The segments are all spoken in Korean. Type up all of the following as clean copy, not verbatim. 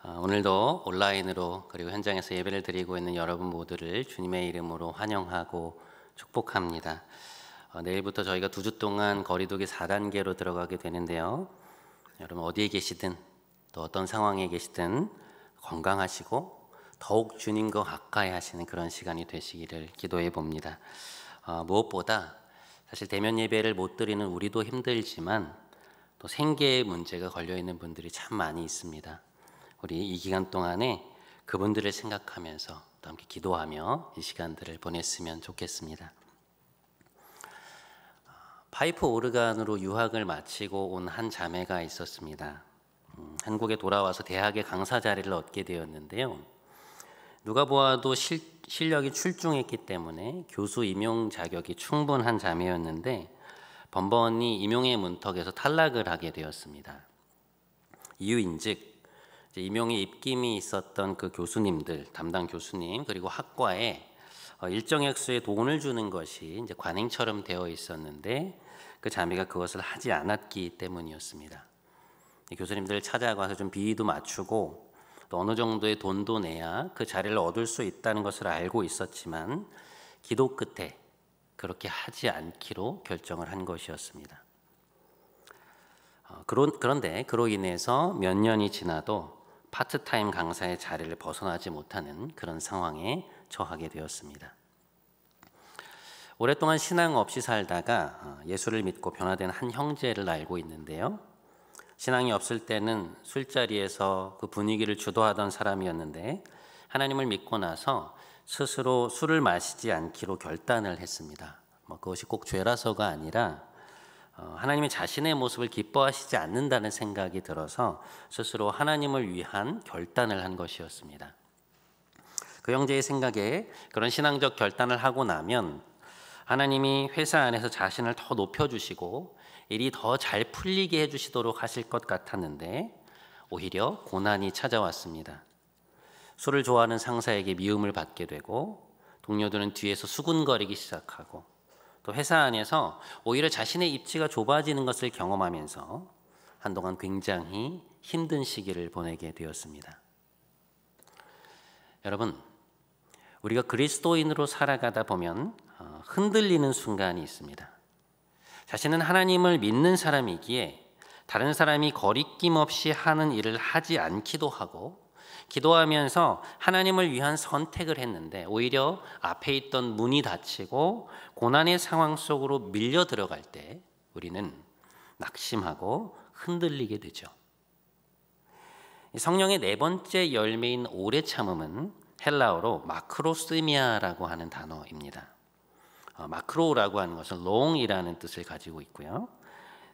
오늘도 온라인으로 그리고 현장에서 예배를 드리고 있는 여러분 모두를 주님의 이름으로 환영하고 축복합니다. 내일부터 저희가 2주 동안 거리두기 4단계로 들어가게 되는데요. 여러분 어디에 계시든 또 어떤 상황에 계시든 건강하시고 더욱 주님과 가까이 하시는 그런 시간이 되시기를 기도해 봅니다. 무엇보다 사실 대면 예배를 못 드리는 우리도 힘들지만 또 생계의 문제가 걸려 있는 분들이 참 많이 있습니다. 우리 이 기간 동안에 그분들을 생각하면서 또 함께 기도하며 이 시간들을 보냈으면 좋겠습니다. 파이프 오르간으로 유학을 마치고 온 한 자매가 있었습니다. 한국에 돌아와서 대학의 강사 자리를 얻게 되었는데요. 누가 보아도 실력이 출중했기 때문에 교수 임용 자격이 충분한 자매였는데 번번이 임용의 문턱에서 탈락을 하게 되었습니다. 이유인즉 임용에 입김이 있었던 그 교수님들, 담당 교수님 그리고 학과에 일정 액수의 돈을 주는 것이 이제 관행처럼 되어 있었는데 그 자매가 그것을 하지 않았기 때문이었습니다. 교수님들을 찾아가서 좀 비위도 맞추고 또 어느 정도의 돈도 내야 그 자리를 얻을 수 있다는 것을 알고 있었지만 기도 끝에 그렇게 하지 않기로 결정을 한 것이었습니다. 그런데 그로 인해서 몇 년이 지나도 파트타임 강사의 자리를 벗어나지 못하는 그런 상황에 처하게 되었습니다. 오랫동안 신앙 없이 살다가 예수를 믿고 변화된 한 형제를 알고 있는데요. 신앙이 없을 때는 술자리에서 그 분위기를 주도하던 사람이었는데 하나님을 믿고 나서 스스로 술을 마시지 않기로 결단을 했습니다. 그것이 꼭 죄라서가 아니라 하나님이 자신의 모습을 기뻐하시지 않는다는 생각이 들어서 스스로 하나님을 위한 결단을 한 것이었습니다. 그 형제의 생각에 그런 신앙적 결단을 하고 나면 하나님이 회사 안에서 자신을 더 높여주시고 일이 더 잘 풀리게 해주시도록 하실 것 같았는데 오히려 고난이 찾아왔습니다. 술을 좋아하는 상사에게 미움을 받게 되고 동료들은 뒤에서 수군거리기 시작하고 또 회사 안에서 오히려 자신의 입지가 좁아지는 것을 경험하면서 한동안 굉장히 힘든 시기를 보내게 되었습니다. 여러분, 우리가 그리스도인으로 살아가다 보면 흔들리는 순간이 있습니다. 자신은 하나님을 믿는 사람이기에 다른 사람이 거리낌 없이 하는 일을 하지 않기도 하고 기도하면서 하나님을 위한 선택을 했는데 오히려 앞에 있던 문이 닫히고 고난의 상황 속으로 밀려 들어갈 때 우리는 낙심하고 흔들리게 되죠. 성령의 4번째 열매인 오래 참음은 헬라어로 마크로스미아라고 하는 단어입니다. 마크로라고 하는 것은 long이라는 뜻을 가지고 있고요.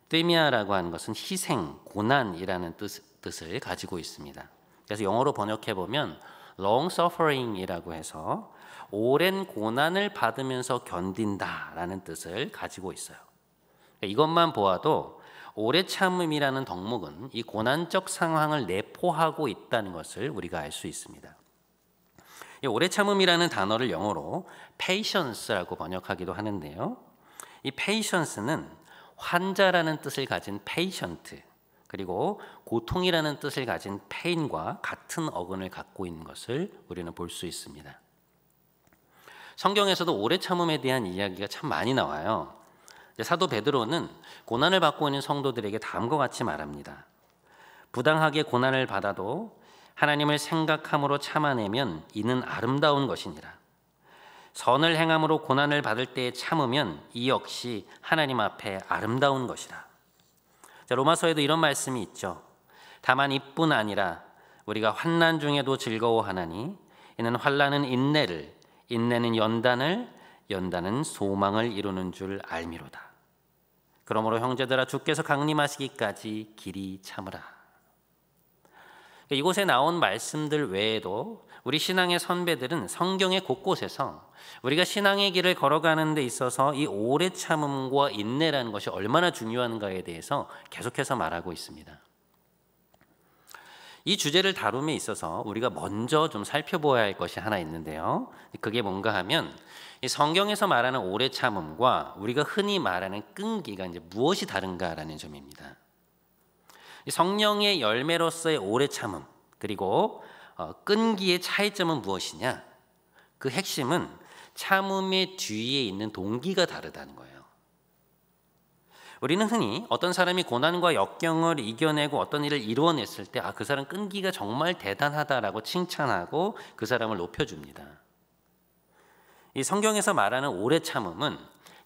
스미아라고 하는 것은 희생, 고난이라는 뜻을 가지고 있습니다. 그래서 영어로 번역해 보면 long suffering이라고 해서 오랜 고난을 받으면서 견딘다라는 뜻을 가지고 있어요. 이것만 보아도 오래 참음이라는 덕목은 이 고난적 상황을 내포하고 있다는 것을 우리가 알 수 있습니다. 이 오래 참음이라는 단어를 영어로 patience라고 번역하기도 하는데요. 이 patience는 환자라는 뜻을 가진 patient 그리고 고통이라는 뜻을 가진 pain과 같은 어근을 갖고 있는 것을 우리는 볼 수 있습니다. 성경에서도 오래 참음에 대한 이야기가 참 많이 나와요. 사도 베드로는 고난을 받고 있는 성도들에게 다음과 같이 말합니다. 부당하게 고난을 받아도 하나님을 생각함으로 참아내면 이는 아름다운 것이니라. 선을 행함으로 고난을 받을 때에 참으면 이 역시 하나님 앞에 아름다운 것이라. 로마서에도 이런 말씀이 있죠. 다만 이뿐 아니라 우리가 환난 중에도 즐거워하나니 이는 환난은 인내를, 인내는 연단을, 연단은 소망을 이루는 줄 알미로다. 그러므로 형제들아 주께서 강림하시기까지 길이 참으라. 이곳에 나온 말씀들 외에도 우리 신앙의 선배들은 성경의 곳곳에서 우리가 신앙의 길을 걸어가는 데 있어서 이 오래 참음과 인내라는 것이 얼마나 중요한가에 대해서 계속해서 말하고 있습니다. 이 주제를 다룸에 있어서 우리가 먼저 좀 살펴보아야 할 것이 하나 있는데요. 그게 뭔가 하면 이 성경에서 말하는 오래 참음과 우리가 흔히 말하는 끈기가 이제 무엇이 다른가라는 점입니다. 성령의 열매로서의 오래 참음, 그리고 끈기의 차이점은 무엇이냐? 그 핵심은 참음의 뒤에 있는 동기가 다르다는 거예요. 우리는 흔히 어떤 사람이 고난과 역경을 이겨내고 어떤 일을 이루어냈을 때 그 사람 끈기가 정말 대단하다라고 칭찬하고 그 사람을 높여줍니다. 이 성경에서 말하는 오래 참음은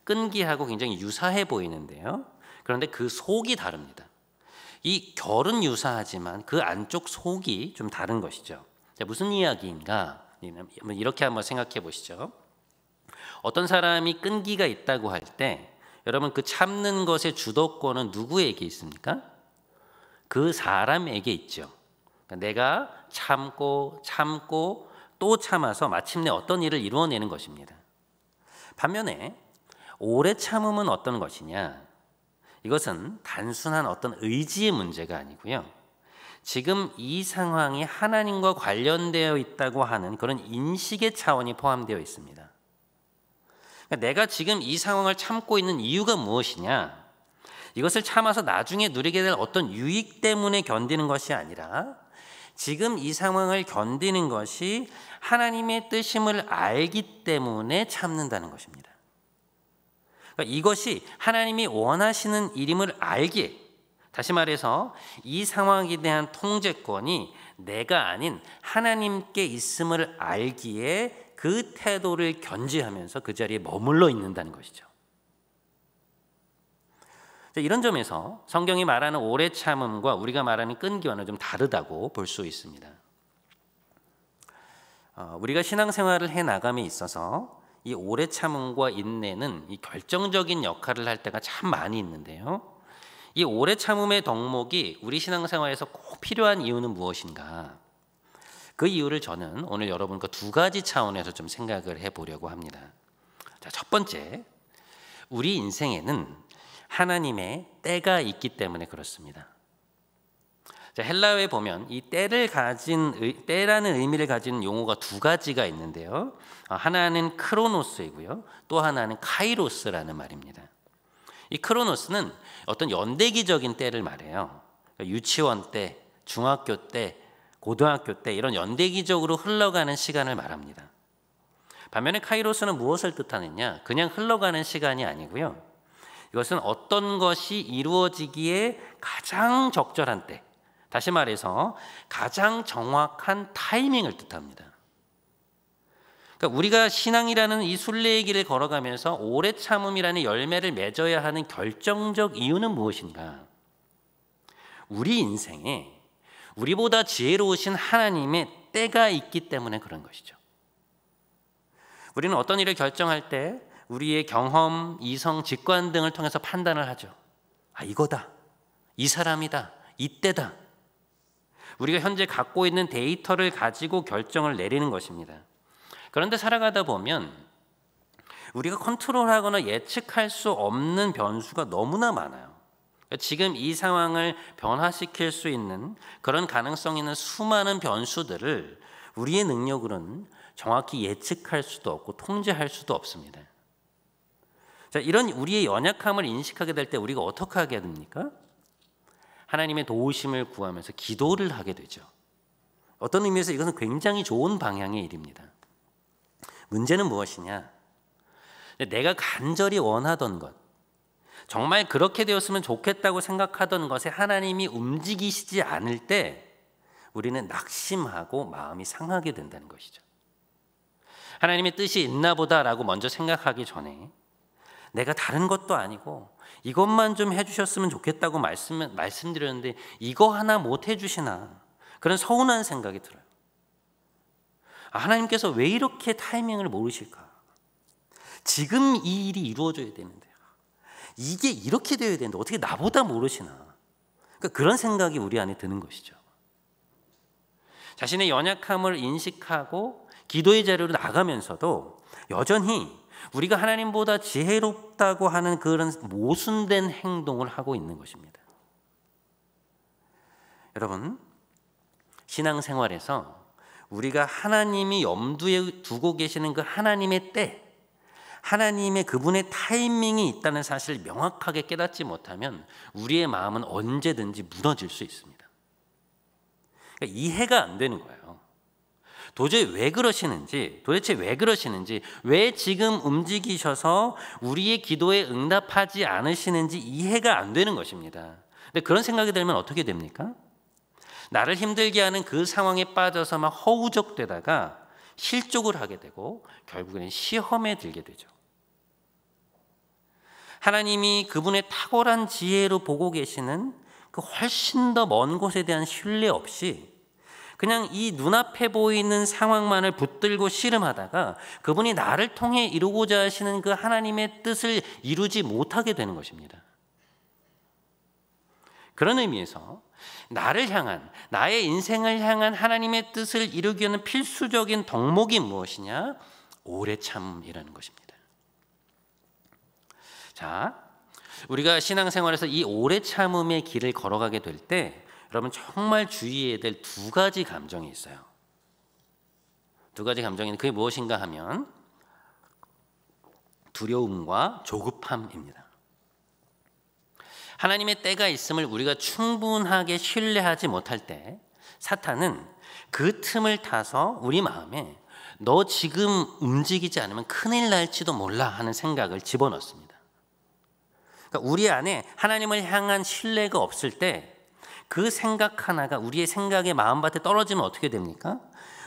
끈기하고 굉장히 유사해 보이는데요. 그런데 그 속이 다릅니다. 이 결은 유사하지만 그 안쪽 속이 좀 다른 것이죠. 자, 무슨 이야기인가? 이렇게 한번 생각해 보시죠. 어떤 사람이 끈기가 있다고 할 때 여러분 그 참는 것의 주도권은 누구에게 있습니까? 그 사람에게 있죠. 그러니까 내가 참고 또 참아서 마침내 어떤 일을 이루어내는 것입니다. 반면에 오래 참음은 어떤 것이냐? 이것은 단순한 어떤 의지의 문제가 아니고요. 지금 이 상황이 하나님과 관련되어 있다고 하는 그런 인식의 차원이 포함되어 있습니다. 그러니까 내가 지금 이 상황을 참고 있는 이유가 무엇이냐? 이것을 참아서 나중에 누리게 될 어떤 유익 때문에 견디는 것이 아니라 지금 이 상황을 견디는 것이 하나님의 뜻임을 알기 때문에 참는다는 것입니다. 그러니까 이것이 하나님이 원하시는 일임을 알기에, 다시 말해서 이 상황에 대한 통제권이 내가 아닌 하나님께 있음을 알기에 그 태도를 견지하면서 그 자리에 머물러 있는다는 것이죠. 이런 점에서 성경이 말하는 오래 참음과 우리가 말하는 끈기와는 좀 다르다고 볼 수 있습니다. 우리가 신앙생활을 해나감에 있어서 이 오래 참음과 인내는 이 결정적인 역할을 할 때가 참 많이 있는데요. 이 오래 참음의 덕목이 우리 신앙생활에서 꼭 필요한 이유는 무엇인가? 그 이유를 저는 오늘 여러분과 두 가지 차원에서 좀 생각을 해보려고 합니다. 자, 첫 번째, 우리 인생에는 하나님의 때가 있기 때문에 그렇습니다. 자, 헬라어에 보면 이 때라는 의미를 가진 용어가 두 가지가 있는데요. 하나는 크로노스이고요. 또 하나는 카이로스라는 말입니다. 이 크로노스는 어떤 연대기적인 때를 말해요. 그러니까 유치원 때, 중학교 때, 고등학교 때 이런 연대기적으로 흘러가는 시간을 말합니다. 반면에 카이로스는 무엇을 뜻하느냐? 그냥 흘러가는 시간이 아니고요. 이것은 어떤 것이 이루어지기에 가장 적절한 때, 다시 말해서 가장 정확한 타이밍을 뜻합니다. 그러니까 우리가 신앙이라는 이 순례의 길을 걸어가면서 오래 참음이라는 열매를 맺어야 하는 결정적 이유는 무엇인가? 우리 인생에 우리보다 지혜로우신 하나님의 때가 있기 때문에 그런 것이죠. 우리는 어떤 일을 결정할 때 우리의 경험, 이성, 직관 등을 통해서 판단을 하죠. 이거다, 이 사람이다, 이때다. 우리가 현재 갖고 있는 데이터를 가지고 결정을 내리는 것입니다. 그런데 살아가다 보면 우리가 컨트롤하거나 예측할 수 없는 변수가 너무나 많아요. 지금 이 상황을 변화시킬 수 있는 그런 가능성 있는 수많은 변수들을 우리의 능력으로는 정확히 예측할 수도 없고 통제할 수도 없습니다. 자, 이런 우리의 연약함을 인식하게 될 때 우리가 어떻게 하게 됩니까? 하나님의 도우심을 구하면서 기도를 하게 되죠. 어떤 의미에서 이것은 굉장히 좋은 방향의 일입니다. 문제는 무엇이냐? 내가 간절히 원하던 것, 정말 그렇게 되었으면 좋겠다고 생각하던 것에 하나님이 움직이시지 않을 때 우리는 낙심하고 마음이 상하게 된다는 것이죠. 하나님의 뜻이 있나 보다라고 먼저 생각하기 전에 내가 다른 것도 아니고 이것만 좀 해주셨으면 좋겠다고 말씀드렸는데 이거 하나 못 해주시나, 그런 서운한 생각이 들어요. 하나님께서 왜 이렇게 타이밍을 모르실까? 지금 이 일이 이루어져야 되는데 이게 이렇게 되어야 되는데 어떻게 나보다 모르시나? 그러니까 그런 생각이 우리 안에 드는 것이죠. 자신의 연약함을 인식하고 기도의 자리로 나가면서도 여전히 우리가 하나님보다 지혜롭다고 하는 그런 모순된 행동을 하고 있는 것입니다. 여러분, 신앙생활에서 우리가 하나님이 염두에 두고 계시는 그 하나님의 때, 하나님의 그분의 타이밍이 있다는 사실을 명확하게 깨닫지 못하면 우리의 마음은 언제든지 무너질 수 있습니다. 그러니까 이해가 안 되는 거예요. 도대체 왜 그러시는지, 왜 지금 움직이셔서 우리의 기도에 응답하지 않으시는지 이해가 안 되는 것입니다. 근데 그런 생각이 들면 어떻게 됩니까? 나를 힘들게 하는 그 상황에 빠져서 막 허우적대다가 실족을 하게 되고 결국에는 시험에 들게 되죠. 하나님이 그분의 탁월한 지혜로 보고 계시는 그 훨씬 더 먼 곳에 대한 신뢰 없이 그냥 이 눈앞에 보이는 상황만을 붙들고 씨름하다가 그분이 나를 통해 이루고자 하시는 그 하나님의 뜻을 이루지 못하게 되는 것입니다. 그런 의미에서 나를 향한, 나의 인생을 향한 하나님의 뜻을 이루기 위한 필수적인 덕목이 무엇이냐? 오래 참이라는 것입니다. 자, 우리가 신앙생활에서 이 오래 참음의 길을 걸어가게 될 때 여러분 정말 주의해야 될 두 가지 감정이 있어요. 두 가지 감정인데 그게 무엇인가 하면 두려움과 조급함입니다. 하나님의 때가 있음을 우리가 충분하게 신뢰하지 못할 때 사탄은 그 틈을 타서 우리 마음에 너 지금 움직이지 않으면 큰일 날지도 몰라 하는 생각을 집어넣습니다. 그러니까 우리 안에 하나님을 향한 신뢰가 없을 때 그 생각 하나가 우리의 생각의 마음밭에 떨어지면 어떻게 됩니까?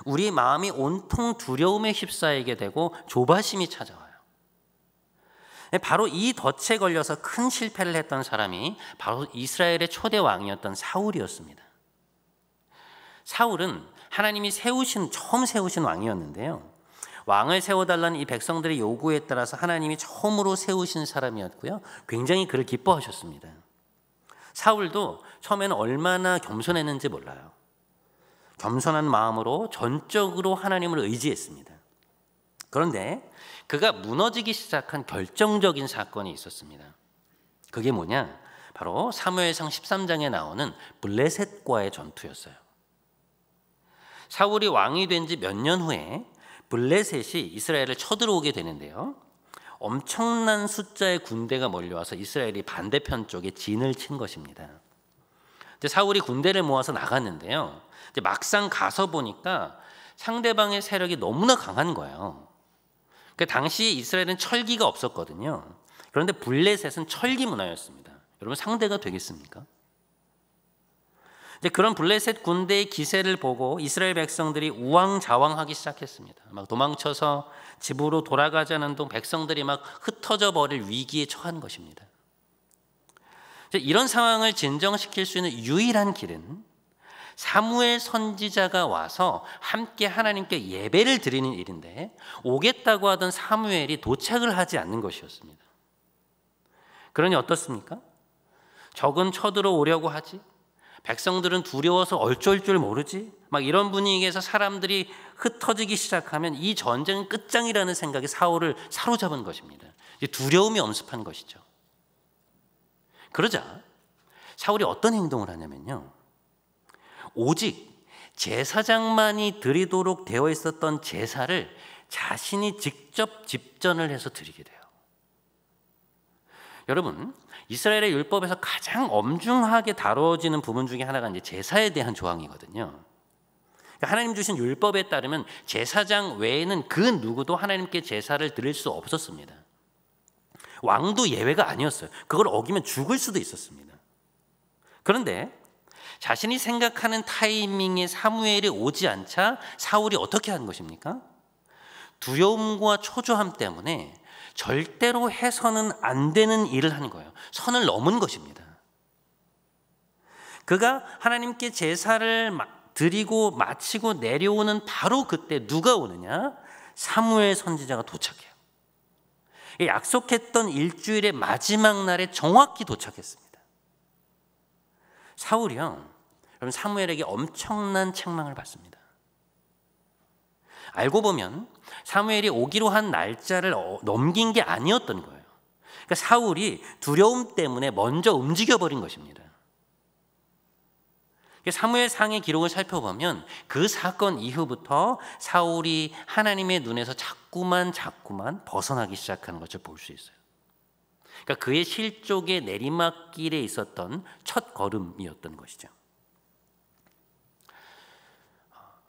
우리 마음이 온통 두려움에 휩싸이게 되고 조바심이 찾아와요. 바로 이 덫에 걸려서 큰 실패를 했던 사람이 바로 이스라엘의 초대 왕이었던 사울이었습니다. 사울은 하나님이 처음 세우신 왕이었는데요. 왕을 세워달라는 이 백성들의 요구에 따라서 하나님이 처음으로 세우신 사람이었고요. 굉장히 그를 기뻐하셨습니다. 사울도 처음에는 얼마나 겸손했는지 몰라요. 겸손한 마음으로 전적으로 하나님을 의지했습니다. 그런데 그가 무너지기 시작한 결정적인 사건이 있었습니다. 그게 뭐냐? 바로 사무엘상 13장에 나오는 블레셋과의 전투였어요. 사울이 왕이 된 지 몇 년 후에 블레셋이 이스라엘을 쳐들어오게 되는데요. 엄청난 숫자의 군대가 몰려와서 이스라엘이 반대편 쪽에 진을 친 것입니다. 사울이 군대를 모아서 나갔는데요. 막상 가서 보니까 상대방의 세력이 너무나 강한 거예요. 당시 이스라엘은 철기가 없었거든요. 그런데 블레셋은 철기 문화였습니다. 여러분 상대가 되겠습니까? 그런 블레셋 군대의 기세를 보고 이스라엘 백성들이 우왕좌왕하기 시작했습니다. 막 도망쳐서 집으로 돌아가자는 동 백성들이 막 흩어져 버릴 위기에 처한 것입니다. 이런 상황을 진정시킬 수 있는 유일한 길은 사무엘 선지자가 와서 함께 하나님께 예배를 드리는 일인데 오겠다고 하던 사무엘이 도착을 하지 않는 것이었습니다. 그러니 어떻습니까? 적은 쳐들어오려고 하지, 백성들은 두려워서 어쩔 줄 모르지, 막 이런 분위기에서 사람들이 흩어지기 시작하면 이 전쟁은 끝장이라는 생각이 사울을 사로잡은 것입니다. 두려움이 엄습한 것이죠. 그러자 사울이 어떤 행동을 하냐면요, 오직 제사장만이 드리도록 되어 있었던 제사를 자신이 직접 집전을 해서 드리게 돼요. 여러분, 이스라엘의 율법에서 가장 엄중하게 다뤄지는 부분 중에 하나가 이제 제사에 대한 조항이거든요. 하나님 주신 율법에 따르면 제사장 외에는 그 누구도 하나님께 제사를 드릴 수 없었습니다. 왕도 예외가 아니었어요. 그걸 어기면 죽을 수도 있었습니다. 그런데 자신이 생각하는 타이밍에 사무엘이 오지 않자 사울이 어떻게 한 것입니까? 두려움과 초조함 때문에 절대로 해서는 안 되는 일을 하는 거예요. 선을 넘은 것입니다. 그가 하나님께 제사를 드리고 마치고 내려오는 바로 그때 누가 오느냐? 사무엘 선지자가 도착해요. 약속했던 일주일의 마지막 날에 정확히 도착했습니다. 사울이요, 여러분 사무엘에게 엄청난 책망을 받습니다. 알고 보면 사무엘이 오기로 한 날짜를 넘긴 게 아니었던 거예요. 그러니까 사울이 두려움 때문에 먼저 움직여버린 것입니다. 사무엘상의 기록을 살펴보면 그 사건 이후부터 사울이 하나님의 눈에서 자꾸만 벗어나기 시작하는 것을 볼 수 있어요. 그러니까 그의 실족의 내리막길에 있었던 첫 걸음이었던 것이죠.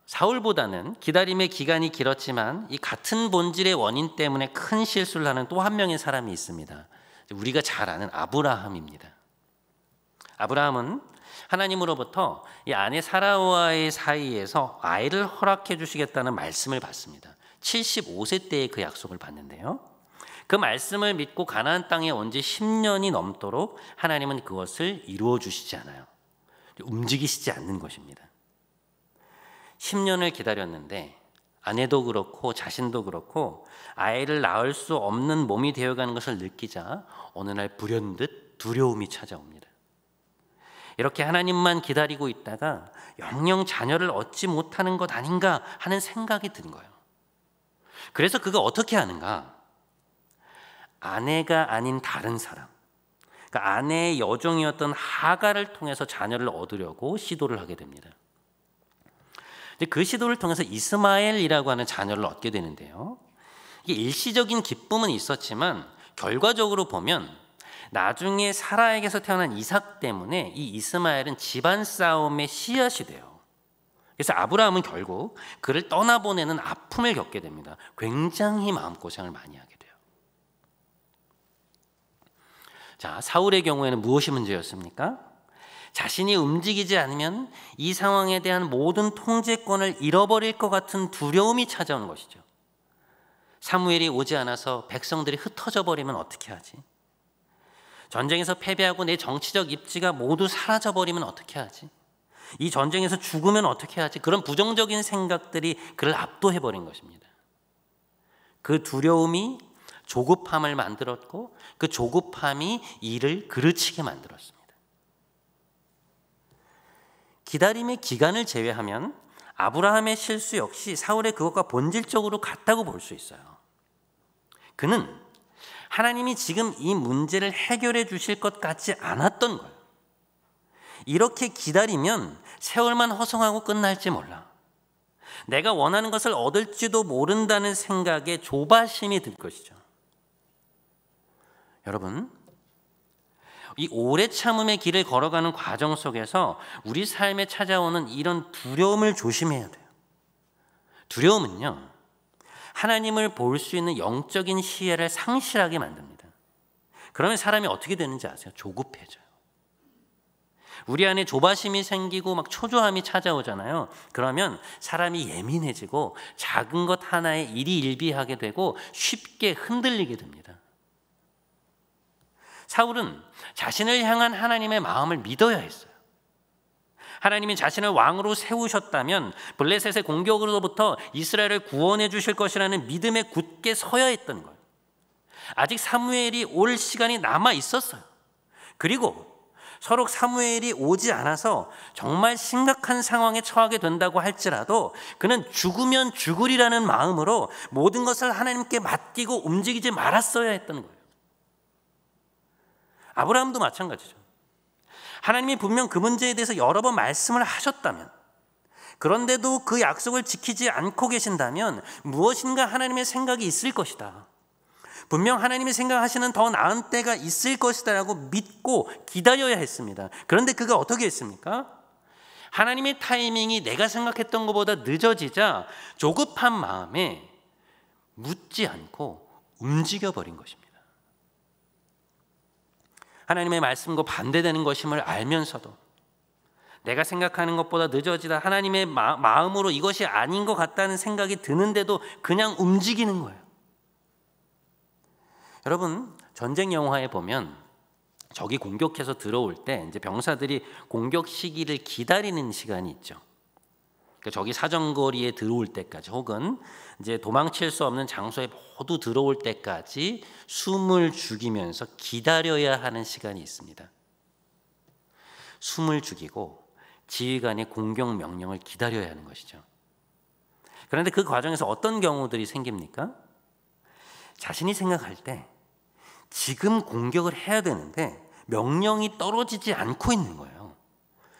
사울보다는 기다림의 기간이 길었지만 이 같은 본질의 원인 때문에 큰 실수를 하는 또 한 명의 사람이 있습니다. 우리가 잘 아는 아브라함입니다. 아브라함은 하나님으로부터 이 아내 사라와의 사이에서 아이를 허락해 주시겠다는 말씀을 받습니다. 75세 때에 그 약속을 받는데요. 그 말씀을 믿고 가나안 땅에 온 지 10년이 넘도록 하나님은 그것을 이루어 주시지 않아요. 움직이시지 않는 것입니다. 10년을 기다렸는데 아내도 그렇고 자신도 그렇고 아이를 낳을 수 없는 몸이 되어가는 것을 느끼자 어느 날 불현듯 두려움이 찾아옵니다. 이렇게 하나님만 기다리고 있다가 영영 자녀를 얻지 못하는 것 아닌가 하는 생각이 든 거예요. 그래서 그가 어떻게 하는가? 아내가 아닌 다른 사람, 그러니까 아내의 여종이었던 하갈을 통해서 자녀를 얻으려고 시도를 하게 됩니다. 그 시도를 통해서 이스마엘이라고 하는 자녀를 얻게 되는데요. 이게 일시적인 기쁨은 있었지만 결과적으로 보면 나중에 사라에게서 태어난 이삭 때문에 이 이스마엘은 집안 싸움의 씨앗이 돼요. 그래서 아브라함은 결국 그를 떠나보내는 아픔을 겪게 됩니다. 굉장히 마음고생을 많이 하게 돼요. 자, 사울의 경우에는 무엇이 문제였습니까? 자신이 움직이지 않으면 이 상황에 대한 모든 통제권을 잃어버릴 것 같은 두려움이 찾아오는 것이죠. 사무엘이 오지 않아서 백성들이 흩어져 버리면 어떻게 하지? 전쟁에서 패배하고 내 정치적 입지가 모두 사라져 버리면 어떻게 하지? 이 전쟁에서 죽으면 어떻게 하지? 그런 부정적인 생각들이 그를 압도해 버린 것입니다. 그 두려움이 조급함을 만들었고 그 조급함이 이를 그르치게 만들었습니다. 기다림의 기간을 제외하면 아브라함의 실수 역시 사울의 그것과 본질적으로 같다고 볼 수 있어요. 그는 하나님이 지금 이 문제를 해결해 주실 것 같지 않았던 거예요. 이렇게 기다리면 세월만 허송하고 끝날지 몰라. 내가 원하는 것을 얻을지도 모른다는 생각에 조바심이 들 것이죠. 여러분, 이 오래 참음의 길을 걸어가는 과정 속에서 우리 삶에 찾아오는 이런 두려움을 조심해야 돼요. 두려움은요, 하나님을 볼 수 있는 영적인 시야를 상실하게 만듭니다. 그러면 사람이 어떻게 되는지 아세요? 조급해져요. 우리 안에 조바심이 생기고 막 초조함이 찾아오잖아요. 그러면 사람이 예민해지고 작은 것 하나에 일희일비하게 되고 쉽게 흔들리게 됩니다. 사울은 자신을 향한 하나님의 마음을 믿어야 했어요. 하나님이 자신을 왕으로 세우셨다면 블레셋의 공격으로부터 이스라엘을 구원해 주실 것이라는 믿음에 굳게 서야 했던 거예요. 아직 사무엘이 올 시간이 남아 있었어요. 그리고 서로 사무엘이 오지 않아서 정말 심각한 상황에 처하게 된다고 할지라도 그는 죽으면 죽으리라는 마음으로 모든 것을 하나님께 맡기고 움직이지 말았어야 했던 거예요. 아브라함도 마찬가지죠. 하나님이 분명 그 문제에 대해서 여러 번 말씀을 하셨다면, 그런데도 그 약속을 지키지 않고 계신다면 무엇인가 하나님의 생각이 있을 것이다. 분명 하나님이 생각하시는 더 나은 때가 있을 것이다 라고 믿고 기다려야 했습니다. 그런데 그가 어떻게 했습니까? 하나님의 타이밍이 내가 생각했던 것보다 늦어지자 조급한 마음에 묻지 않고 움직여버린 것입니다. 하나님의 말씀과 반대되는 것임을 알면서도 내가 생각하는 것보다 늦어지다 하나님의 마음으로 이것이 아닌 것 같다는 생각이 드는데도 그냥 움직이는 거예요. 여러분, 전쟁 영화에 보면 적이 공격해서 들어올 때 이제 병사들이 공격 시기를 기다리는 시간이 있죠. 그러니까 적이 사정거리에 들어올 때까지 혹은 이제 도망칠 수 없는 장소에 모두 들어올 때까지 숨을 죽이면서 기다려야 하는 시간이 있습니다. 숨을 죽이고 지휘관의 공격 명령을 기다려야 하는 것이죠. 그런데 그 과정에서 어떤 경우들이 생깁니까? 자신이 생각할 때 지금 공격을 해야 되는데 명령이 떨어지지 않고 있는 거예요.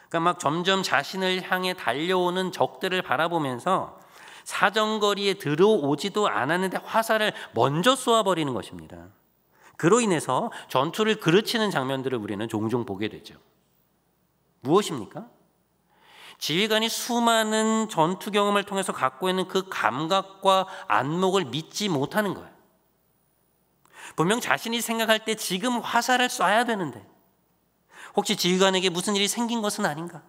그러니까 막 점점 자신을 향해 달려오는 적들을 바라보면서 사정거리에 들어오지도 않았는데 화살을 먼저 쏘아버리는 것입니다. 그로 인해서 전투를 그르치는 장면들을 우리는 종종 보게 되죠. 무엇입니까? 지휘관이 수많은 전투 경험을 통해서 갖고 있는 그 감각과 안목을 믿지 못하는 거예요. 분명 자신이 생각할 때 지금 화살을 쏴야 되는데 혹시 지휘관에게 무슨 일이 생긴 것은 아닌가?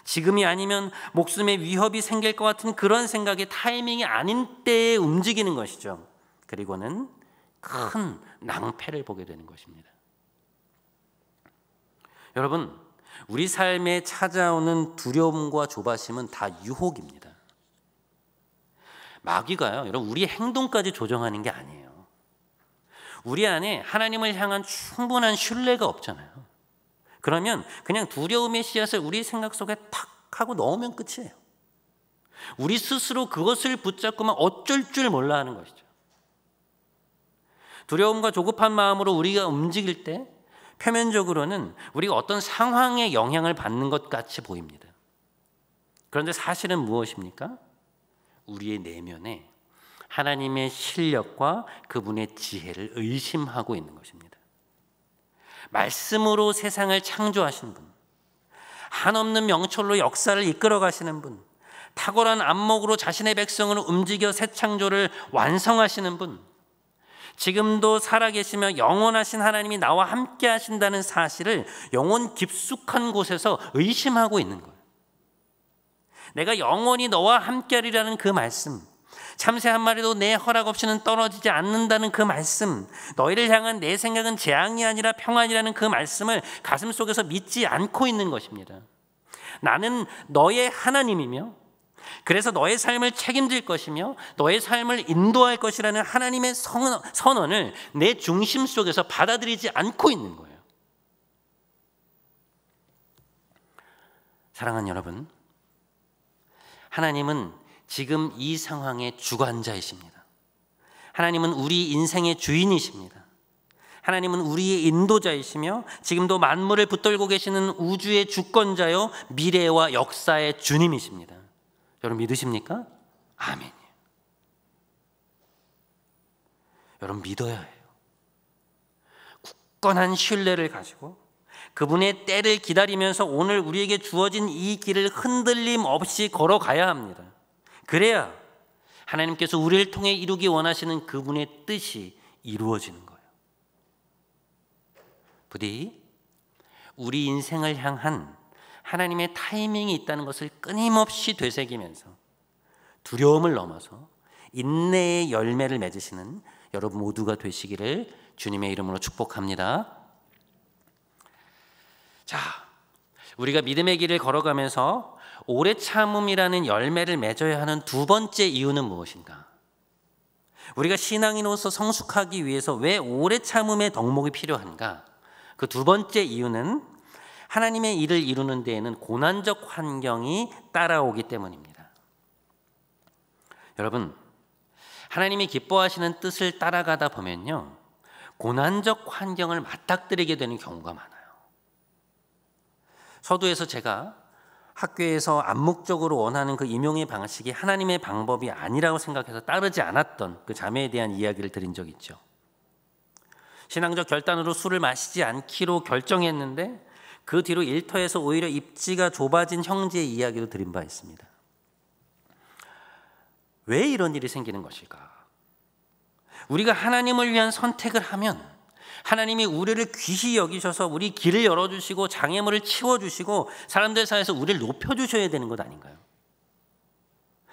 지금이 아니면 목숨에 위협이 생길 것 같은 그런 생각에 타이밍이 아닌 때에 움직이는 것이죠. 그리고는 큰 낭패를 보게 되는 것입니다. 여러분, 우리 삶에 찾아오는 두려움과 조바심은 다 유혹입니다. 마귀가요, 여러분, 우리의 행동까지 조정하는 게 아니에요. 우리 안에 하나님을 향한 충분한 신뢰가 없잖아요. 그러면 그냥 두려움의 씨앗을 우리 생각 속에 탁 하고 넣으면 끝이에요. 우리 스스로 그것을 붙잡고만 어쩔 줄 몰라 하는 것이죠. 두려움과 조급한 마음으로 우리가 움직일 때 표면적으로는 우리가 어떤 상황에 영향을 받는 것 같이 보입니다. 그런데 사실은 무엇입니까? 우리의 내면에 하나님의 실력과 그분의 지혜를 의심하고 있는 것입니다. 말씀으로 세상을 창조하신 분, 한없는 명철로 역사를 이끌어 가시는 분, 탁월한 안목으로 자신의 백성을 움직여 새 창조를 완성하시는 분, 지금도 살아계시며 영원하신 하나님이 나와 함께 하신다는 사실을 영혼 깊숙한 곳에서 의심하고 있는 거예요. 내가 영원히 너와 함께 하리라는 그 말씀, 참새 한 마리도 내 허락 없이는 떨어지지 않는다는 그 말씀, 너희를 향한 내 생각은 재앙이 아니라 평안이라는 그 말씀을 가슴 속에서 믿지 않고 있는 것입니다. 나는 너의 하나님이며 그래서 너의 삶을 책임질 것이며 너의 삶을 인도할 것이라는 하나님의 선언을 내 중심 속에서 받아들이지 않고 있는 거예요. 사랑하는 여러분, 하나님은 지금 이 상황의 주관자이십니다. 하나님은 우리 인생의 주인이십니다. 하나님은 우리의 인도자이시며 지금도 만물을 붙들고 계시는 우주의 주권자요 미래와 역사의 주님이십니다. 여러분 믿으십니까? 아멘이에요. 여러분 믿어야 해요. 굳건한 신뢰를 가지고 그분의 때를 기다리면서 오늘 우리에게 주어진 이 길을 흔들림 없이 걸어가야 합니다. 그래야 하나님께서 우리를 통해 이루기 원하시는 그분의 뜻이 이루어지는 거예요. 부디 우리 인생을 향한 하나님의 타이밍이 있다는 것을 끊임없이 되새기면서 두려움을 넘어서 인내의 열매를 맺으시는 여러분 모두가 되시기를 주님의 이름으로 축복합니다. 자, 우리가 믿음의 길을 걸어가면서 오래 참음이라는 열매를 맺어야 하는 두 번째 이유는 무엇인가? 우리가 신앙인으로서 성숙하기 위해서 왜 오래 참음의 덕목이 필요한가? 그 두 번째 이유는 하나님의 일을 이루는 데에는 고난적 환경이 따라오기 때문입니다. 여러분, 하나님이 기뻐하시는 뜻을 따라가다 보면요, 고난적 환경을 맞닥뜨리게 되는 경우가 많아요. 서두에서 제가 학교에서 암묵적으로 원하는 그 임용의 방식이 하나님의 방법이 아니라고 생각해서 따르지 않았던 그 자매에 대한 이야기를 드린 적이 있죠. 신앙적 결단으로 술을 마시지 않기로 결정했는데 그 뒤로 일터에서 오히려 입지가 좁아진 형제의 이야기도 드린 바 있습니다. 왜 이런 일이 생기는 것일까? 우리가 하나님을 위한 선택을 하면 하나님이 우리를 귀히 여기셔서 우리 길을 열어주시고 장애물을 치워주시고 사람들 사이에서 우리를 높여주셔야 되는 것 아닌가요?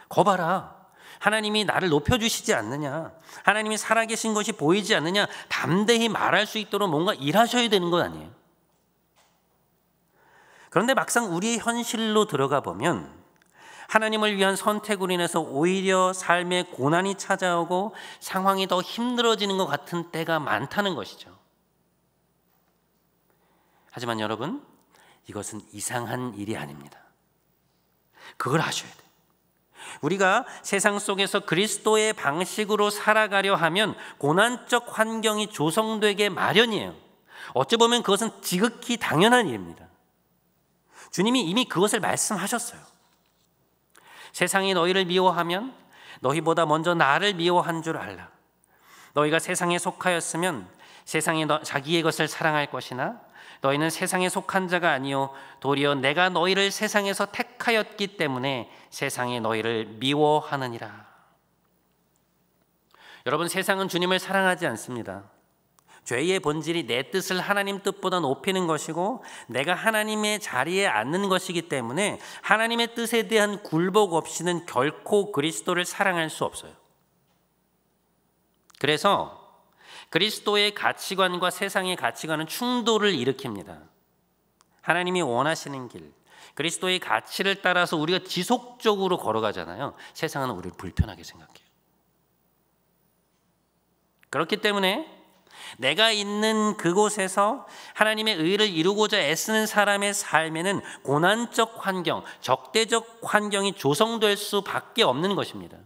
거봐라, 하나님이 나를 높여주시지 않느냐, 하나님이 살아계신 것이 보이지 않느냐, 담대히 말할 수 있도록 뭔가 일하셔야 되는 것 아니에요? 그런데 막상 우리의 현실로 들어가 보면 하나님을 위한 선택으로 인해서 오히려 삶에 고난이 찾아오고 상황이 더 힘들어지는 것 같은 때가 많다는 것이죠. 하지만 여러분, 이것은 이상한 일이 아닙니다. 그걸 아셔야 돼요. 우리가 세상 속에서 그리스도의 방식으로 살아가려 하면 고난적 환경이 조성되게 마련이에요. 어찌 보면 그것은 지극히 당연한 일입니다. 주님이 이미 그것을 말씀하셨어요. 세상이 너희를 미워하면 너희보다 먼저 나를 미워한 줄 알라. 너희가 세상에 속하였으면 세상이 자기의 것을 사랑할 것이나 너희는 세상에 속한 자가 아니요 도리어 내가 너희를 세상에서 택하였기 때문에 세상이 너희를 미워하느니라. 여러분, 세상은 주님을 사랑하지 않습니다. 죄의 본질이 내 뜻을 하나님 뜻보다 높이는 것이고 내가 하나님의 자리에 앉는 것이기 때문에 하나님의 뜻에 대한 굴복 없이는 결코 그리스도를 사랑할 수 없어요. 그래서 그리스도의 가치관과 세상의 가치관은 충돌을 일으킵니다. 하나님이 원하시는 길, 그리스도의 가치를 따라서 우리가 지속적으로 걸어가잖아요. 세상은 우리를 불편하게 생각해요. 그렇기 때문에 내가 있는 그곳에서 하나님의 의를 이루고자 애쓰는 사람의 삶에는 고난적 환경, 적대적 환경이 조성될 수밖에 없는 것입니다.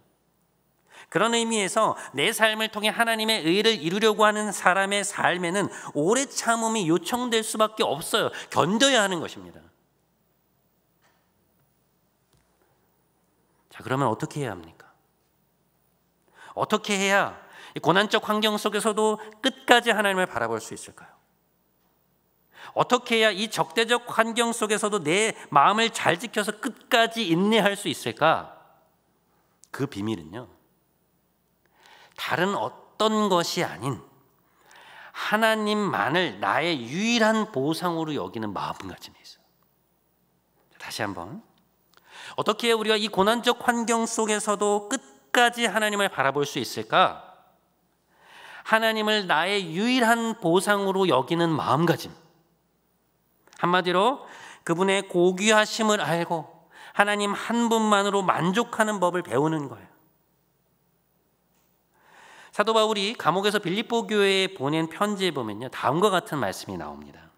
그런 의미에서 내 삶을 통해 하나님의 의를 이루려고 하는 사람의 삶에는 오래 참음이 요청될 수밖에 없어요. 견뎌야 하는 것입니다. 자, 그러면 어떻게 해야 합니까? 어떻게 해야 고난적 환경 속에서도 끝까지 하나님을 바라볼 수 있을까요? 어떻게 해야 이 적대적 환경 속에서도 내 마음을 잘 지켜서 끝까지 인내할 수 있을까? 그 비밀은요, 다른 어떤 것이 아닌 하나님만을 나의 유일한 보상으로 여기는 마음가짐이 있어요. 다시 한번, 어떻게 해야 우리가 이 고난적 환경 속에서도 끝까지 하나님을 바라볼 수 있을까? 하나님을 나의 유일한 보상으로 여기는 마음가짐, 한마디로 그분의 고귀하심을 알고 하나님 한 분만으로 만족하는 법을 배우는 거예요. 사도 바울이 감옥에서 빌립보 교회에 보낸 편지에 보면요, 다음과 같은 말씀이 나옵니다.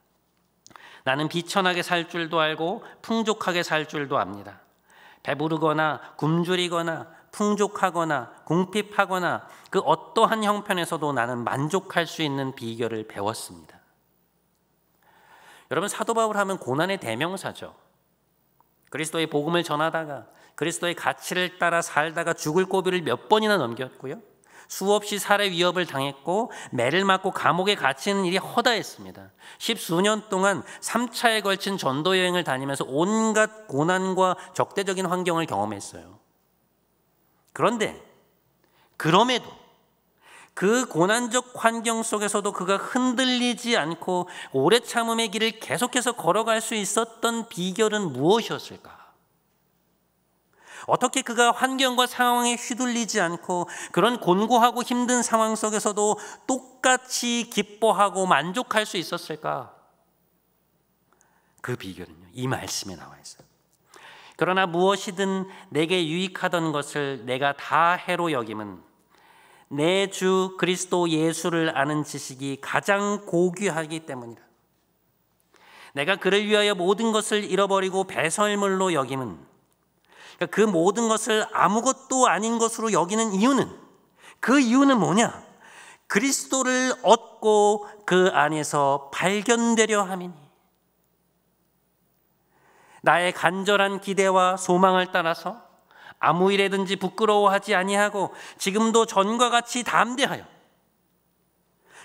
나는 비천하게 살 줄도 알고 풍족하게 살 줄도 압니다. 배부르거나 굶주리거나 풍족하거나 궁핍하거나 그 어떠한 형편에서도 나는 만족할 수 있는 비결을 배웠습니다. 여러분, 사도 바울 하면 고난의 대명사죠. 그리스도의 복음을 전하다가 그리스도의 가치를 따라 살다가 죽을 고비를 몇 번이나 넘겼고요, 수없이 살해 위협을 당했고 매를 맞고 감옥에 갇히는 일이 허다했습니다. 10수년 동안 3차에 걸친 전도 여행을 다니면서 온갖 고난과 적대적인 환경을 경험했어요. 그런데 그럼에도 그 고난적 환경 속에서도 그가 흔들리지 않고 오래 참음의 길을 계속해서 걸어갈 수 있었던 비결은 무엇이었을까? 어떻게 그가 환경과 상황에 휘둘리지 않고 그런 곤고하고 힘든 상황 속에서도 똑같이 기뻐하고 만족할 수 있었을까? 그 비결은요, 이 말씀에 나와 있어요. 그러나 무엇이든 내게 유익하던 것을 내가 다 해로 여김은 내 주 그리스도 예수를 아는 지식이 가장 고귀하기 때문이다. 내가 그를 위하여 모든 것을 잃어버리고 배설물로 여김은, 그 모든 것을 아무것도 아닌 것으로 여기는 이유는, 그 이유는 뭐냐? 그리스도를 얻고 그 안에서 발견되려 함이니. 나의 간절한 기대와 소망을 따라서 아무 일에든지 부끄러워하지 아니하고 지금도 전과 같이 담대하여,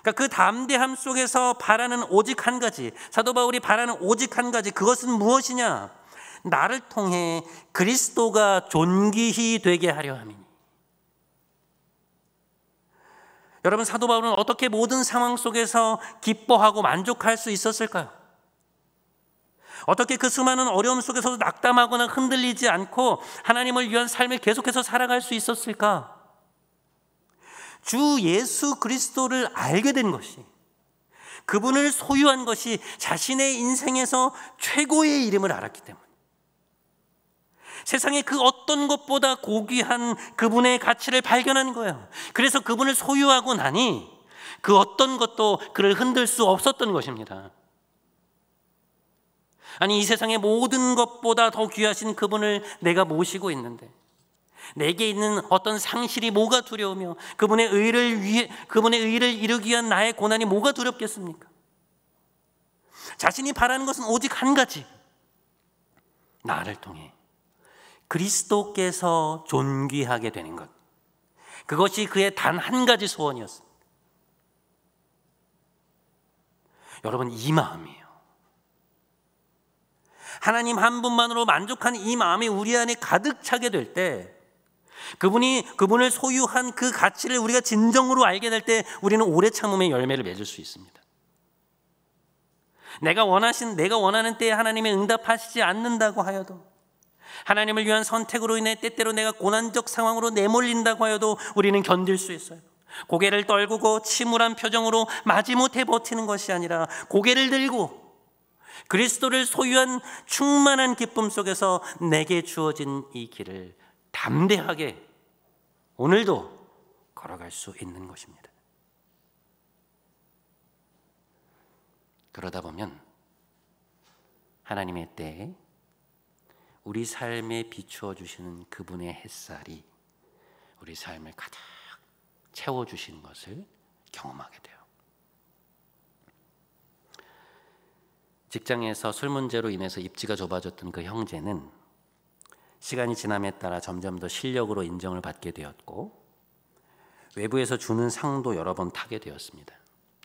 그러니까 그 담대함 속에서 바라는 오직 한 가지, 사도 바울이 바라는 오직 한 가지, 그것은 무엇이냐? 나를 통해 그리스도가 존귀히 되게 하려 함이니. 여러분, 사도 바울은 어떻게 모든 상황 속에서 기뻐하고 만족할 수 있었을까요? 어떻게 그 수많은 어려움 속에서도 낙담하거나 흔들리지 않고 하나님을 위한 삶을 계속해서 살아갈 수 있었을까? 주 예수 그리스도를 알게 된 것이, 그분을 소유한 것이 자신의 인생에서 최고의 이름을 알았기 때문에, 세상에 그 어떤 것보다 고귀한 그분의 가치를 발견한 거예요. 그래서 그분을 소유하고 나니 그 어떤 것도 그를 흔들 수 없었던 것입니다. 아니, 이 세상의 모든 것보다 더 귀하신 그분을 내가 모시고 있는데 내게 있는 어떤 상실이 뭐가 두려우며 그분의 의를 이루기 위한 나의 고난이 뭐가 두렵겠습니까? 자신이 바라는 것은 오직 한 가지, 나를 통해 그리스도께서 존귀하게 되는 것, 그것이 그의 단 한 가지 소원이었습니다. 여러분, 이 마음이에요. 하나님 한 분만으로 만족하는 이 마음이 우리 안에 가득 차게 될 때, 그분을 소유한 그 가치를 우리가 진정으로 알게 될 때 우리는 오래 참음의 열매를 맺을 수 있습니다. 내가 원하는 때에 하나님의 응답하시지 않는다고 하여도, 하나님을 위한 선택으로 인해 때때로 내가 고난적 상황으로 내몰린다고 하여도 우리는 견딜 수 있어요. 고개를 떨구고 침울한 표정으로 마지못해 버티는 것이 아니라 고개를 들고 그리스도를 소유한 충만한 기쁨 속에서 내게 주어진 이 길을 담대하게 오늘도 걸어갈 수 있는 것입니다. 그러다 보면 하나님의 때에 우리 삶에 비추어 주시는 그분의 햇살이 우리 삶을 가득 채워주시는 것을 경험하게 돼요. 직장에서 술 문제로 인해서 입지가 좁아졌던 그 형제는 시간이 지남에 따라 점점 더 실력으로 인정을 받게 되었고, 외부에서 주는 상도 여러 번 타게 되었습니다.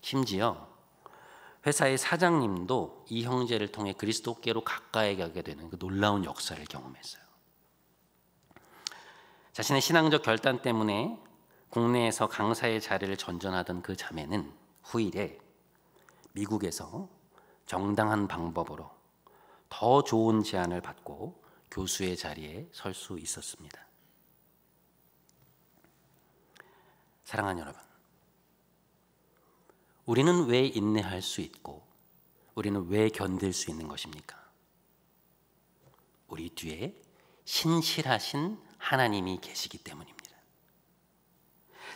심지어 회사의 사장님도 이 형제를 통해 그리스도께로 가까이 가게 되는 그 놀라운 역사를 경험했어요. 자신의 신앙적 결단 때문에 국내에서 강사의 자리를 전전하던 그 자매는 후일에 미국에서 정당한 방법으로 더 좋은 제안을 받고 교수의 자리에 설 수 있었습니다. 사랑하는 여러분, 우리는 왜 인내할 수 있고 우리는 왜 견딜 수 있는 것입니까? 우리 뒤에 신실하신 하나님이 계시기 때문입니다.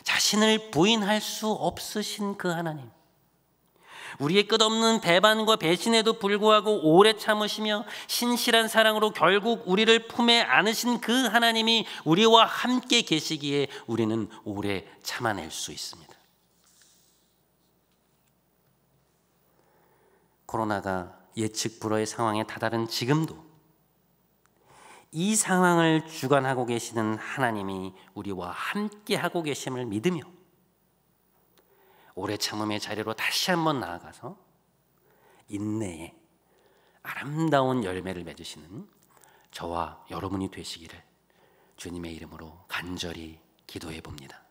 자신을 부인할 수 없으신 그 하나님, 우리의 끝없는 배반과 배신에도 불구하고 오래 참으시며 신실한 사랑으로 결국 우리를 품에 안으신 그 하나님이 우리와 함께 계시기에 우리는 오래 참아낼 수 있습니다. 코로나가 예측 불허의 상황에 다다른 지금도 이 상황을 주관하고 계시는 하나님이 우리와 함께 하고 계심을 믿으며 오래 참음의 자리로 다시 한번 나아가서 인내의 아름다운 열매를 맺으시는 저와 여러분이 되시기를 주님의 이름으로 간절히 기도해 봅니다.